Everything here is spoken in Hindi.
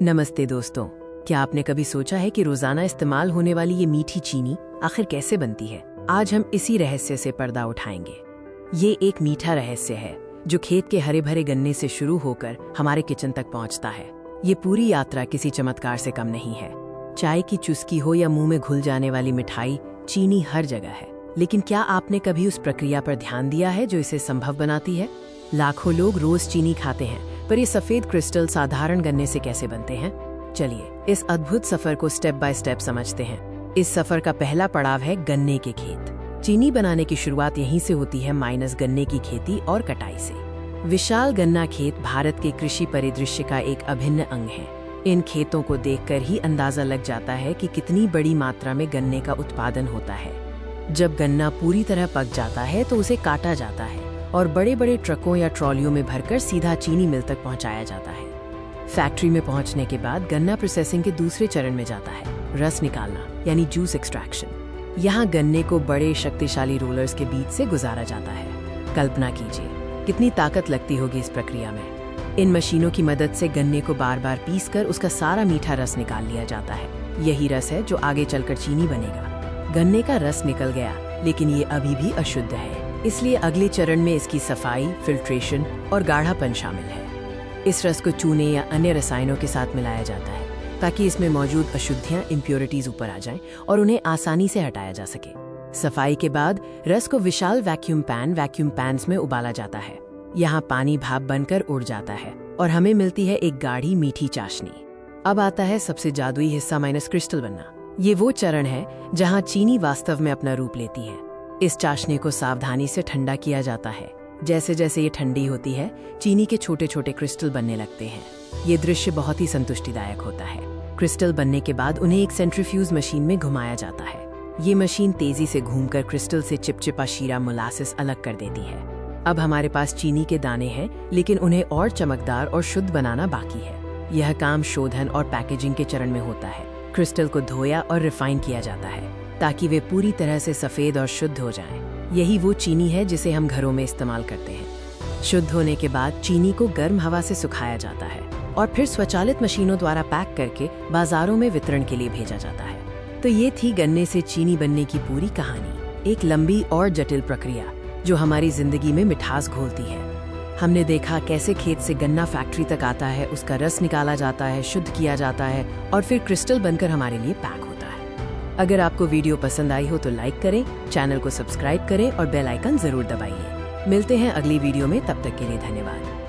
नमस्ते दोस्तों, क्या आपने कभी सोचा है कि रोजाना इस्तेमाल होने वाली ये मीठी चीनी आखिर कैसे बनती है? आज हम इसी रहस्य से पर्दा उठाएंगे। ये एक मीठा रहस्य है जो खेत के हरे भरे गन्ने से शुरू होकर हमारे किचन तक पहुंचता है। ये पूरी यात्रा किसी चमत्कार से कम नहीं है। चाय की चुस्की हो या मुंह में घुल जाने वाली मिठाई, चीनी हर जगह है। लेकिन क्या आपने कभी उस प्रक्रिया पर ध्यान दिया है जो इसे संभव बनाती है? लाखों लोग रोज चीनी खाते हैं, पर ये सफेद क्रिस्टल साधारण गन्ने से कैसे बनते हैं? चलिए इस अद्भुत सफर को स्टेप बाय स्टेप समझते हैं। इस सफर का पहला पड़ाव है गन्ने के खेत। चीनी बनाने की शुरुआत यहीं से होती है, माइनस गन्ने की खेती और कटाई से। विशाल गन्ना खेत भारत के कृषि परिदृश्य का एक अभिन्न अंग है। इन खेतों को देखकर ही अंदाजा लग जाता है कि कितनी बड़ी मात्रा में गन्ने का उत्पादन होता है। जब गन्ना पूरी तरह पक जाता है तो उसे काटा जाता है और बड़े बड़े ट्रकों या ट्रॉलियों में भरकर सीधा चीनी मिल तक पहुंचाया जाता है। फैक्ट्री में पहुंचने के बाद गन्ना प्रोसेसिंग के दूसरे चरण में जाता है, रस निकालना यानी जूस एक्सट्रैक्शन। यहाँ गन्ने को बड़े शक्तिशाली रोलर्स के बीच से गुजारा जाता है। कल्पना कीजिए कितनी ताकत लगती होगी इस प्रक्रिया में। इन मशीनों की मदद से गन्ने को बार बार पीसकर उसका सारा मीठा रस निकाल लिया जाता है। यही रस है जो आगे चलकर चीनी बनेगा। गन्ने का रस निकल गया, लेकिन ये अभी भी अशुद्ध है, इसलिए अगले चरण में इसकी सफाई, फिल्ट्रेशन और गाढ़ापन शामिल है। इस रस को चूने या अन्य रसायनों के साथ मिलाया जाता है ताकि इसमें मौजूद अशुद्धियां, इम्प्योरिटीज ऊपर आ जाएं और उन्हें आसानी से हटाया जा सके। सफाई के बाद रस को विशाल वैक्यूम पैन्स में उबाला जाता है। यहाँ पानी भाप बनकर उड़ जाता है और हमें मिलती है एक गाढ़ी मीठी चाशनी। अब आता है सबसे जादुई हिस्सा, माइनस क्रिस्टल बनना। ये वो चरण है जहाँ चीनी वास्तव में अपना रूप लेती है। इस चाशनी को सावधानी से ठंडा किया जाता है। जैसे जैसे ये ठंडी होती है, चीनी के छोटे छोटे क्रिस्टल बनने लगते हैं। ये दृश्य बहुत ही संतुष्टिदायक होता है। क्रिस्टल बनने के बाद उन्हें एक सेंट्रीफ्यूज मशीन में घुमाया जाता है। ये मशीन तेजी से घूमकर क्रिस्टल से चिपचिपा शीरा मोलासिस अलग कर देती है। अब हमारे पास चीनी के दाने हैं, लेकिन उन्हें और चमकदार और शुद्ध बनाना बाकी है। यह काम शोधन और पैकेजिंग के चरण में होता है। क्रिस्टल को धोया और रिफाइन किया जाता है ताकि वे पूरी तरह से सफेद और शुद्ध हो जाएं। यही वो चीनी है जिसे हम घरों में इस्तेमाल करते हैं। शुद्ध होने के बाद चीनी को गर्म हवा से सुखाया जाता है और फिर स्वचालित मशीनों द्वारा पैक करके बाजारों में वितरण के लिए भेजा जाता है। तो ये थी गन्ने से चीनी बनने की पूरी कहानी। एक लंबी और जटिल प्रक्रिया जो हमारी जिंदगी में मिठास घोलती है। हमने देखा कैसे खेत से गन्ना फैक्ट्री तक आता है, उसका रस निकाला जाता है, शुद्ध किया जाता है और फिर क्रिस्टल बनकर हमारे लिए पैक होता है। अगर आपको वीडियो पसंद आई हो तो लाइक करें, चैनल को सब्सक्राइब करें और बेल आइकन जरूर दबाइए। मिलते हैं अगली वीडियो में, तब तक के लिए धन्यवाद।